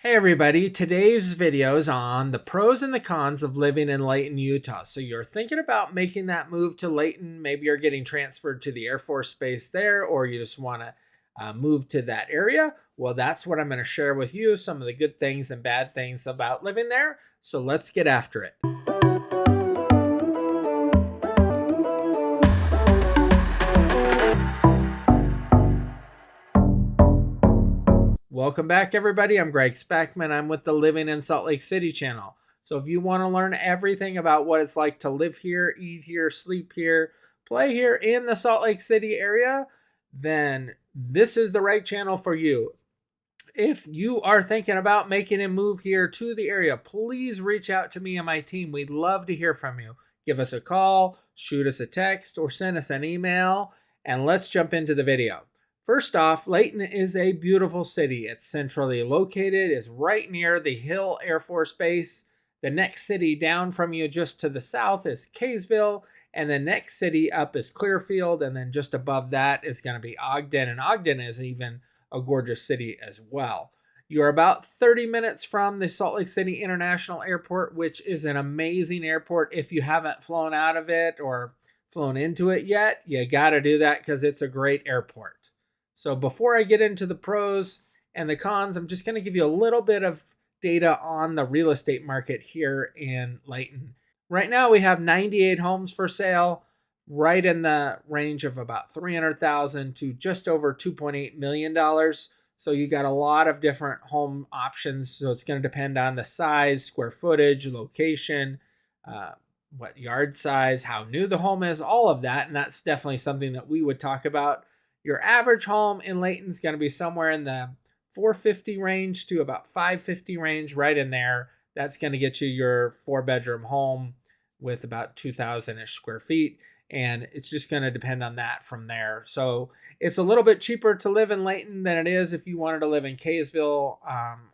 Hey everybody, today's video is on the pros and the cons of living in Layton, Utah. So you're thinking about making that move to Layton, maybe you're getting transferred to the Air Force Base there, or you just want to move to that area. Well, that's what I'm going to share with you, some of the good things and bad things about living there. So let's get after it. Welcome back, everybody. I'm Greg Spackman. I'm with the Living in Salt Lake City channel. So if you want to learn everything about what it's like to live here, eat here, sleep here, play here in the Salt Lake City area, then this is the right channel for you. If you are thinking about making a move here to the area, please reach out to me and my team. We'd love to hear from you. Give us a call, shoot us a text, or send us an email, and let's jump into the video. First off, Layton is a beautiful city. It's centrally located, it's right near the Hill Air Force Base. The next city down from you just to the south is Kaysville, and the next city up is Clearfield, and then just above that is going to be Ogden, and Ogden is even a gorgeous city as well. You're about 30 minutes from the Salt Lake City International Airport, which is an amazing airport. If you haven't flown out of it or flown into it yet, you got to do that because it's a great airport. So before I get into the pros and the cons, I'm just going to give you a little bit of data on the real estate market here in Layton. Right now we have 98 homes for sale, right in the range of about $300,000 to just over $2.8 million. So you got a lot of different home options. So it's going to depend on the size, square footage, location, what yard size, how new the home is, all of that. And that's definitely something that we would talk about. Your average home in Layton is going to be somewhere in the 450 range to about 550 range, right in there. That's going to get you your 4-bedroom home with about 2,000-ish square feet. And it's just going to depend on that from there. So it's a little bit cheaper to live in Layton than it is if you wanted to live in Kaysville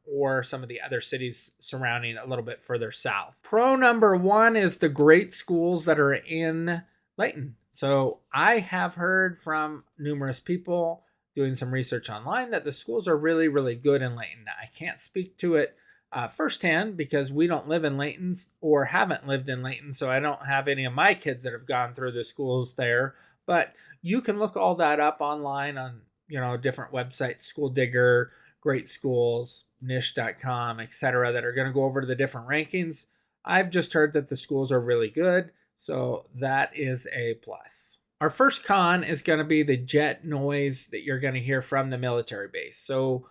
or some of the other cities surrounding a little bit further south. Pro number one is the great schools that are in Layton. So I have heard from numerous people doing some research online that the schools are really, really good in Layton. I can't speak to it firsthand because we don't live in Layton or haven't lived in Layton. So I don't have any of my kids that have gone through the schools there. But you can look all that up online on, different websites, School Digger, Great Schools, niche.com, etc., that are going to go over to the different rankings. I've just heard that the schools are really good. So that is a plus. Our first con is going to be the jet noise that you're going to hear from the military base. So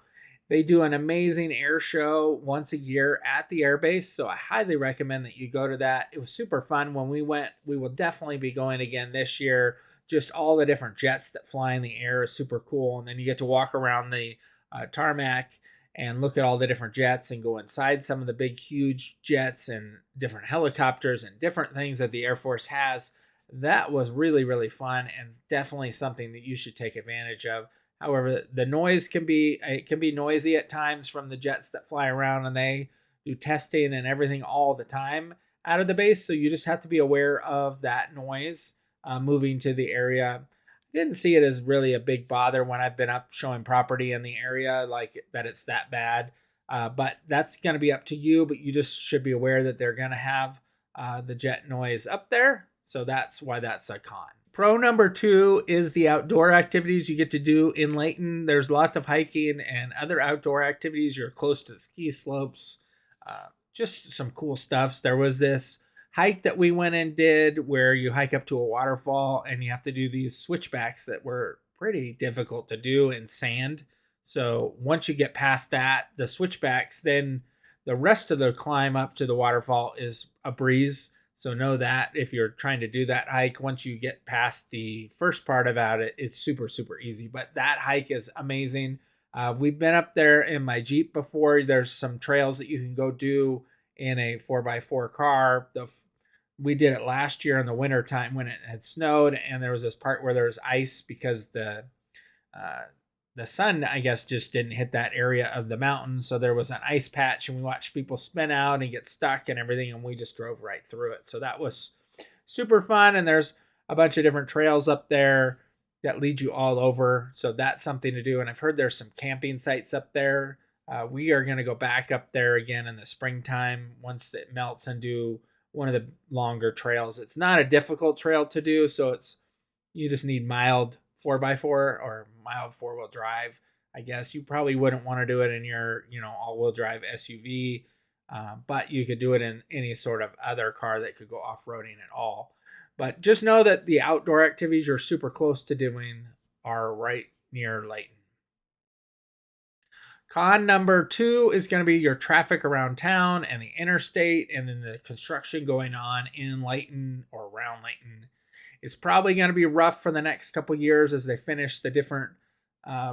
they do an amazing air show once a year at the air base. So I highly recommend that you go to that. It was super fun when we went. We will definitely be going again this year. Just all the different jets that fly in the air is super cool. And then you get to walk around the tarmac and look at all the different jets and go inside some of the big, huge jets and different helicopters and different things that the Air Force has. That was really, really fun and definitely something that you should take advantage of. However, the noise can be noisy at times from the jets that fly around, and they do testing and everything all the time out of the base. So you just have to be aware of that noise moving to the area. Didn't see it as really a big bother when I've been up showing property in the area, like that it's that bad. But that's going to be up to you. But you just should be aware that they're going to have the jet noise up there. So that's why that's a con. Pro number two is the outdoor activities you get to do in Layton. There's lots of hiking and other outdoor activities. You're close to ski slopes, just some cool stuff. There was this hike that we went and did where you hike up to a waterfall and you have to do these switchbacks that were pretty difficult to do in sand. So once you get past that, the switchbacks, then the rest of the climb up to the waterfall is a breeze. So know that if you're trying to do that hike, once you get past the first part about it, it's super, super easy. But that hike is amazing. We've been up there in my Jeep before. There's some trails that you can go do in a 4x4 car. We did it last year in the winter time when it had snowed, and there was this part where there was ice because the sun, I guess, just didn't hit that area of the mountain. So there was an ice patch, and we watched people spin out and get stuck and everything, and we just drove right through it. So that was super fun, and there's a bunch of different trails up there that lead you all over. So that's something to do. And I've heard there's some camping sites up there We are going to go back up there again in the springtime once it melts and do one of the longer trails. It's not a difficult trail to do, so you just need mild 4x4 or mild 4-wheel drive. I guess you probably wouldn't want to do it in your all-wheel drive SUV, but you could do it in any sort of other car that could go off-roading at all. But just know that the outdoor activities you're super close to doing are right near Layton. Con number 2 is going to be your traffic around town and the interstate, and then the construction going on in Layton or around Layton. It's probably going to be rough for the next couple years as they finish the different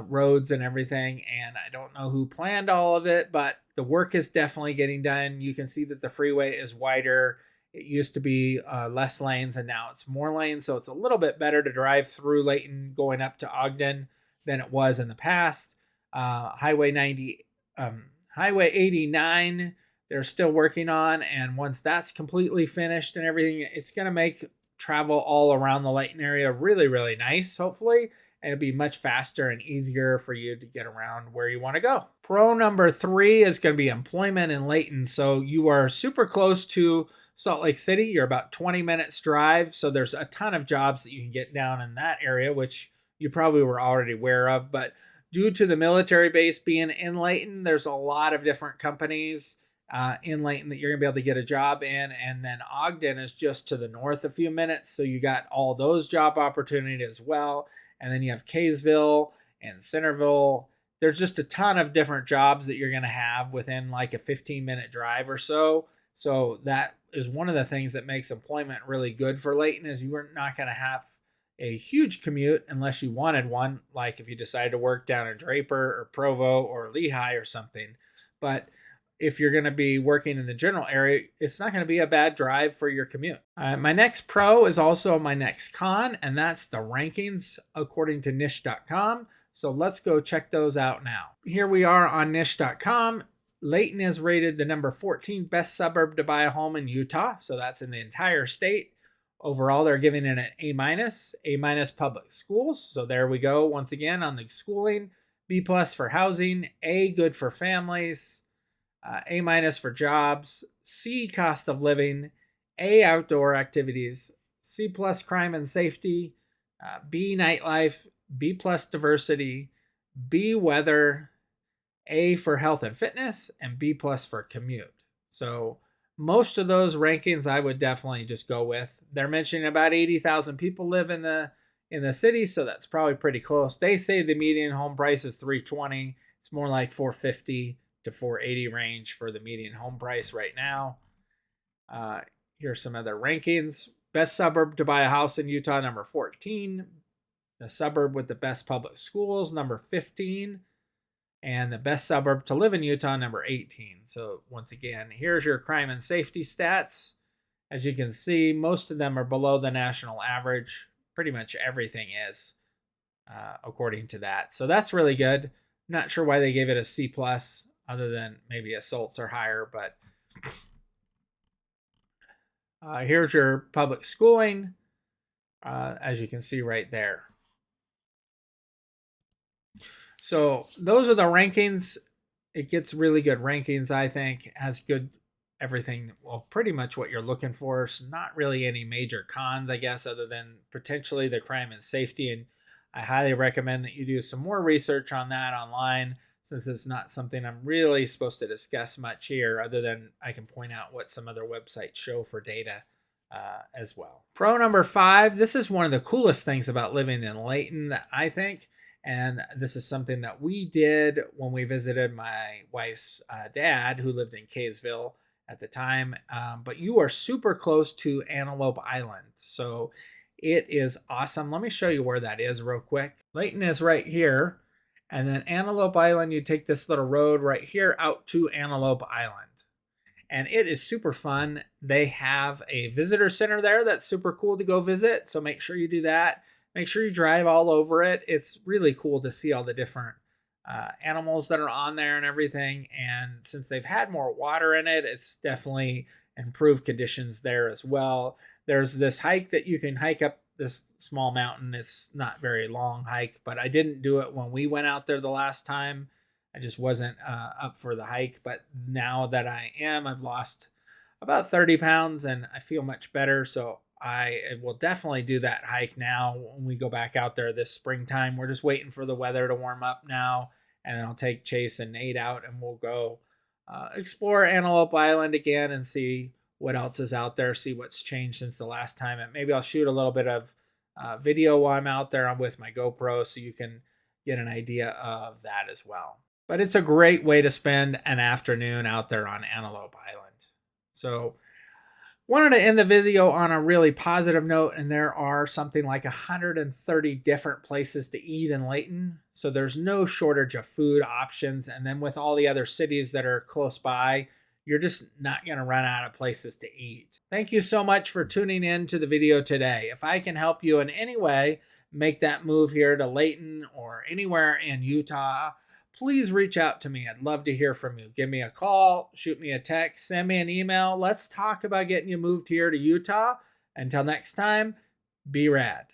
roads and everything. And I don't know who planned all of it, but the work is definitely getting done. You can see that the freeway is wider. It used to be less lanes, and now it's more lanes. So it's a little bit better to drive through Layton going up to Ogden than it was in the past. Highway 89, they're still working on. And once that's completely finished and everything, it's going to make travel all around the Layton area really, really nice, hopefully. And it'll be much faster and easier for you to get around where you want to go. Pro number 3 is going to be employment in Layton. So you are super close to Salt Lake City. You're about 20 minutes drive. So there's a ton of jobs that you can get down in that area, which you probably were already aware of. But due to the military base being in Layton, there's a lot of different companies in Layton that you're going to be able to get a job in. And then Ogden is just to the north a few minutes. So you got all those job opportunities as well. And then you have Kaysville and Centerville. There's just a ton of different jobs that you're going to have within like a 15-minute drive or so. So that is one of the things that makes employment really good for Layton, is you are not going to have a huge commute unless you wanted one, like if you decided to work down in Draper or Provo or Lehigh or something. But if you're going to be working in the general area, it's not going to be a bad drive for your commute. My next pro is also my next con, and that's the rankings according to niche.com. So let's go check those out now. Here we are on niche.com. Layton is rated the number 14 best suburb to buy a home in Utah. So that's in the entire state. Overall, they're giving it an A-, public schools. So there we go. Once again, on the schooling, B+ for housing, A, good for families, A- for jobs, C, cost of living, A, outdoor activities, C+ crime and safety, B, nightlife, B+ diversity, B, weather, A for health and fitness, and B+ for commute. So most of those rankings I would definitely just go with. They're mentioning about 80,000 people live in the city, so that's probably pretty close. They say the median home price is $320. It's more like $450 to $480 range for the median home price right now. Here's some other rankings. Best suburb to buy a house in Utah, number 14. The suburb with the best public schools, number 15. And the best suburb to live in Utah, number 18. So once again, here's your crime and safety stats. As you can see, most of them are below the national average. Pretty much everything is, according to that. So that's really good. Not sure why they gave it a C+, other than maybe assaults are higher. But here's your public schooling, as you can see right there. So those are the rankings. It gets really good rankings, I think. Has good everything. Well, pretty much what you're looking for. So not really any major cons, I guess, other than potentially the crime and safety. And I highly recommend that you do some more research on that online, since it's not something I'm really supposed to discuss much here, other than I can point out what some other websites show for data as well. Pro number 5. This is one of the coolest things about living in Layton, I think. And this is something that we did when we visited my wife's dad, who lived in Kaysville at the time. But you are super close to Antelope Island. So it is awesome. Let me show you where that is real quick. Layton is right here. And then Antelope Island, you take this little road right here out to Antelope Island. And it is super fun. They have a visitor center there that's super cool to go visit. So make sure you do that. Make sure you drive all over it. It's really cool to see all the different animals that are on there and everything. And since they've had more water in it, it's definitely improved conditions there as well. There's this hike that you can hike up this small mountain. It's not very long hike, but I didn't do it when we went out there the last time. I just wasn't up for the hike. But now that I am, I've lost about 30 pounds and I feel much better. So I will definitely do that hike now when we go back out there this springtime. We're just waiting for the weather to warm up now. And then I'll take Chase and Nate out and we'll go explore Antelope Island again and see what else is out there, see what's changed since the last time. And maybe I'll shoot a little bit of video while I'm out there. I'm with my GoPro so you can get an idea of that as well. But it's a great way to spend an afternoon out there on Antelope Island. So wanted to end the video on a really positive note, and there are something like 130 different places to eat in Layton. So there's no shortage of food options. And then with all the other cities that are close by, you're just not going to run out of places to eat. Thank you so much for tuning in to the video today. If I can help you in any way make that move here to Layton or anywhere in Utah, please reach out to me. I'd love to hear from you. Give me a call, shoot me a text, send me an email. Let's talk about getting you moved here to Utah. Until next time, be rad.